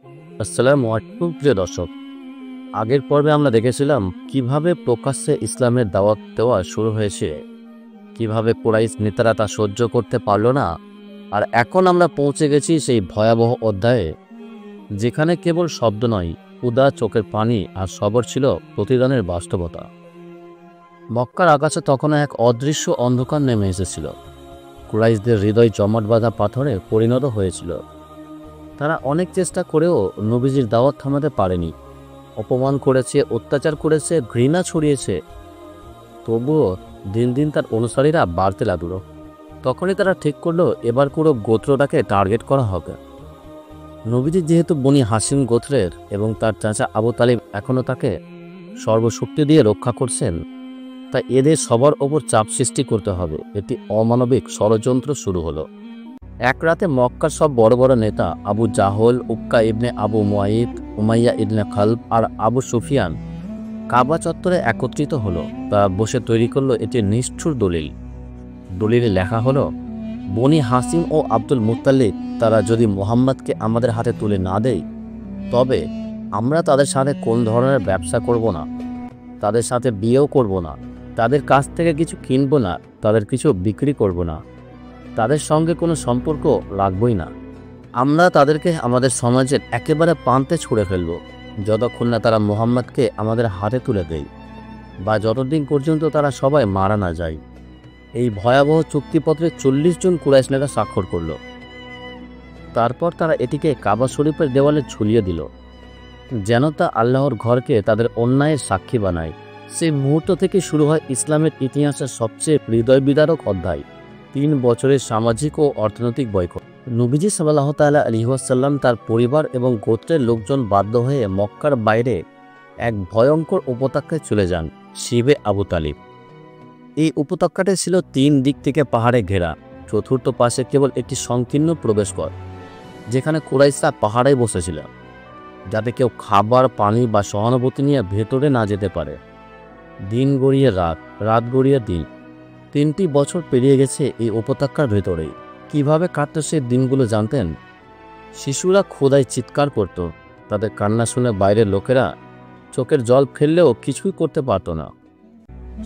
আসসালামু আলাইকুম প্রিয় দর্শক। আগের পর্বে আমরা দেখেছিলাম কিভাবে প্রকাশ্যে ইসলামের দাওয়াত দেওয়া শুরু হয়েছে, কিভাবে কুরাইশ নেতারা তা সহ্য করতে পারল না। আর এখন আমরা পৌঁছে গেছি সেই ভয়াবহ অধ্যায়ে, যেখানে কেবল শব্দ নয়, উদা চোখের পানি আর সবর ছিল প্রতিদানের বাস্তবতা। মক্কার আকাশে তখনও এক অদৃশ্য অন্ধকার নেমে এসেছিল। কুরাইশদের হৃদয় জমাট বাঁধা পাথরে পরিণত হয়েছিল। তারা অনেক চেষ্টা করেও নবীজির দাওয়াত থামাতে পারেনি। অপমান করেছে, অত্যাচার করেছে, ঘৃণা ছড়িয়েছে, তবুও দিন দিন তার অনুসারীরা বাড়তে লাগলো। তখনই তারা ঠিক করলো এবার পুরো গোত্রটাকে টার্গেট করা হবে। নবীজি যেহেতু বনি হাসিম গোত্রের এবং তার চাচা আবু তালিব এখনও তাকে সর্বশক্তি দিয়ে রক্ষা করছেন, তাই এদের সবার ওপর চাপ সৃষ্টি করতে হবে। এটি অমানবিক ষড়যন্ত্র শুরু হলো। এক রাতে মক্কার সব বড় বড় নেতা আবু জাহল, উক্কা ইবনে আবু মুয়াইদ, উমাইয়া ইবনে খালব আর আবু সুফিয়ান কাবা চত্বরে একত্রিত হলো। তারা বসে তৈরি করলো এটি নিষ্ঠুর দলিল। দলিলে লেখা হলো, বনি হাসিম ও আব্দুল মুত্তালিব তারা যদি মুহাম্মদকে আমাদের হাতে তুলে না দেয়, তবে আমরা তাদের সাথে কোন ধরনের ব্যবসা করব না, তাদের সাথে বিয়েও করব না, তাদের কাছ থেকে কিছু কিনব না, তাদের কিছু বিক্রি করব না, তাদের সঙ্গে কোনো সম্পর্ক রাখবই না। আমরা তাদেরকে আমাদের সমাজের একেবারে প্রান্তে ছুঁড়ে ফেলব, যতক্ষণ না তারা মুহাম্মদকে আমাদের হাতে তুলে দেয়, বা যতদিন পর্যন্ত তারা সবাই মারা না যায়। এই ভয়াবহ চুক্তিপত্রে 40 জন কুরাইশ নেতা স্বাক্ষর করল। তারপর তারা এটিকে কাবা শরীফের দেওয়ালে ঝুলিয়ে দিল, যেন তা আল্লাহর ঘরকে তাদের অন্যায়ের সাক্ষী বানায়। সেই মুহূর্ত থেকে শুরু হয় ইসলামের ইতিহাসের সবচেয়ে হৃদয় বিদারক অধ্যায়, 3 বছরের সামাজিক ও অর্থনৈতিক বয়কট। নবীজি সাল্লাল্লাহু তাআলা আলাইহি ওয়াসাল্লাম তার পরিবার এবং গোত্রের লোকজন বাধ্য হয়ে মক্কার বাইরে এক ভয়ঙ্কর উপত্যকায় চলে যান, শিবে আবু তালিব। এই উপত্যকাটি ছিল 3 দিক থেকে পাহাড়ে ঘেরা। চতুর্থ পাশে কেবল একটি সংকীর্ণ প্রবেশপথ, যেখানে কুরাইশরা পাহাড়ে বসেছিল, যাতে কেউ খাবার, পানি বা সহানুভূতি নিয়ে ভেতরে না যেতে পারে। দিন গড়িয়ে রাত, রাত গড়িয়ে দিন, 3টি বছর পেরিয়ে গেছে এই উপত্যকার ভেতরেই। কিভাবে কাটত সেই দিনগুলো জানতেন? শিশুরা ক্ষুধায় চিৎকার করত, তাদের কান্না শুনে বাইরের লোকেরা চোখের জল ফেললেও কিছুই করতে পারত না।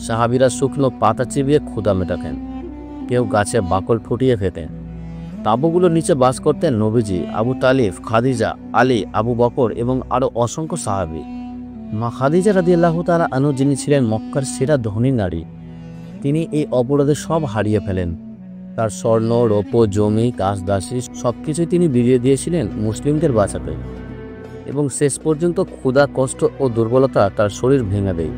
সাহাবীরা শুকনো পাতা চিবিয়ে ক্ষুধা মেটাতেন, কেউ গাছে বাকল ফুটিয়ে খেতেন। তাঁবুগুলোর নিচে বাস করতেন নবীজি, আবু তালিব, খাদিজা, আলী, আবু বকর এবং আরও অসংখ্য সাহাবী। মা খাদিজা রাদিয়াল্লাহু তাআলা আনহা, যিনি ছিলেন মক্কার সেরা ধনী নারী, তিনি এই অপরাধে সব হারিয়ে ফেলেন। তার স্বর্ণ, রৌপ্য, জমি, কাজদাসী সবকিছুই তিনি বিলিয়ে দিয়েছিলেন মুসলিমদের বাঁচাতে। এবং শেষ পর্যন্ত ক্ষুধা, কষ্ট ও দুর্বলতা তার শরীর ভেঙে দেয়,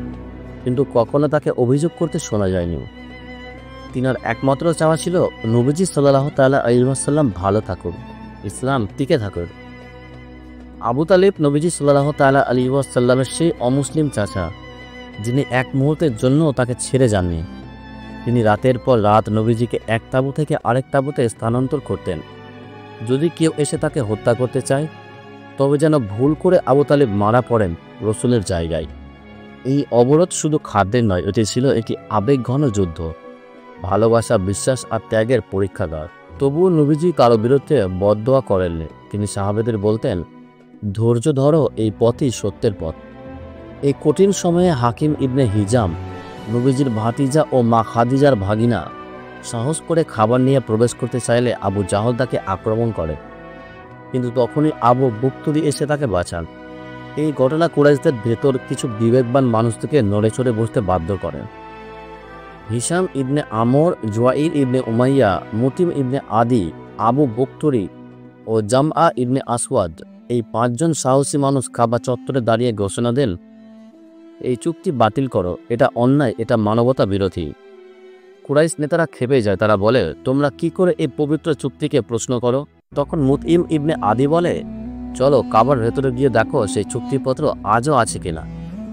কিন্তু কখনো তাকে অভিযোগ করতে শোনা যায়নি। তিনার একমাত্র চাওয়া ছিল নবীজি সাল্লাল্লাহু তাআলা আলাইহি ওয়াসাল্লাম ভালো থাকুন, ইসলাম টিকে থাকুন। আবু তালিব নবীজি সাল্লাল্লাহু তাআলা আলাইহি ওয়াসাল্লামের সেই অমুসলিম চাচা, যিনি এক মুহূর্তের জন্য তাকে ছেড়ে যাননি। তিনি রাতের পর রাত নবীজিকে এক তাঁবু থেকে আরেক তাঁবুতে স্থানান্তর করতেন। যদি কেউ এসে তাকে হত্যা করতে চায়, তবে যেন ভুল করে আবু তালিব মারা পড়েন রসুলের জায়গায়। এই অবরোধ শুধু খাদ্যের নয়, এটি ছিল একটি আবেগঘন যুদ্ধ, ভালোবাসা, বিশ্বাস আর ত্যাগের পরীক্ষাগার। তবুও নবীজি কারো বিরুদ্ধে বদদোয়া করেননি। তিনি সাহাবেদের বলতেন, ধৈর্য ধরো, এই পথই সত্যের পথ। এই কঠিন সময়ে হাকিম ইবনে হিজাম, নবীজির ভাতিজা ও মা খাদিজার ভাগিনা, সাহস করে খাবার নিয়ে প্রবেশ করতে চাইলে আবু জাহল তাকে আক্রমণ করে, কিন্তু তখনই আবু বকর এসে তাকে বাঁচান। এই ঘটনা কুরাইশদের ভেতর কিছু বিবেকবান মানুষকে নড়ে চড়ে বসতে বাধ্য করেন। হিশাম ইবনে আমর, জুয়াইর ইবনে উমাইয়া, মুতিম ইবনে আদি, আবু বকর ও জামআ ইবনে আসওয়াদ, এই 5 জন সাহসী মানুষ কাবা চত্বরে দাঁড়িয়ে ঘোষণা দেন, এই চুক্তি বাতিল করো, এটা অন্যায়, এটা মানবতা বিরোধী। কুরাইশ নেতারা ক্ষেপে যায়। তারা বলে, তোমরা কি করে এই পবিত্র চুক্তিকে প্রশ্ন করো? তখন মুতিম ইবনে আদি বলে, চলো কাবার ভেতরে গিয়ে দেখো সেই চুক্তিপত্র আজও আছে কিনা।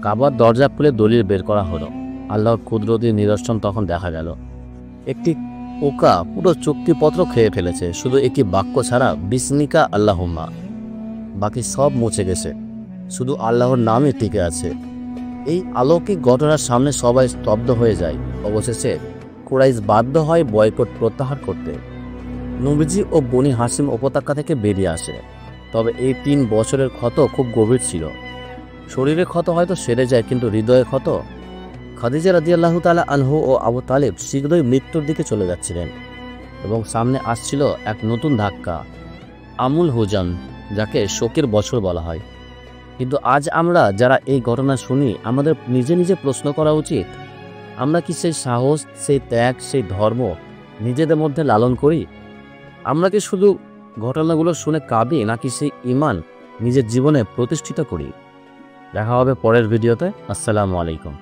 কাবার দরজা খুলে দলিল বের করা হলো। আল্লাহর কুদরতি নিদর্শন তখন দেখা গেল। একটি পোকা পুরো চুক্তিপত্র খেয়ে ফেলেছে, শুধু একটি বাক্য ছাড়া, বিসমিকা আল্লাহুম্মা। বাকি সব মুছে গেছে, শুধু আল্লাহর নামই টিকে আছে। এই অলৌকিক ঘটনার সামনে সবাই স্তব্ধ হয়ে যায়। অবশেষে কুরাইশ বাধ্য হয় বয়কট প্রত্যাহার করতে। নবীজি ও বনি হাসিম উপত্যকা থেকে বেরিয়ে আসে। তবে এই 3 বছরের ক্ষত খুব গভীর ছিল। শরীরের ক্ষত হয়তো সেরে যায়, কিন্তু হৃদয়ের ক্ষত। খাদিজা রাদিয়াল্লাহু তাআলা আনহু ও আবু তালেব শীঘ্রই মৃত্যুর দিকে চলে যাচ্ছিলেন এবং সামনে আসছিল এক নতুন ধাক্কা, আমুল হুজান, যাকে শোকের বছর বলা হয়। কিন্তু আজ আমরা যারা এই ঘটনা শুনি, আমাদের নিজে নিজে প্রশ্ন করা উচিত, আমরা কি সেই সাহস, সেই ত্যাগ, সেই ধর্ম নিজেদের মধ্যে লালন করি? আমরা কি শুধু ঘটনাগুলো শুনে কাঁদি, নাকি সেই ঈমান নিজের জীবনে প্রতিষ্ঠিত করি? দেখা হবে পরের ভিডিওতে। আসসালামু আলাইকুম।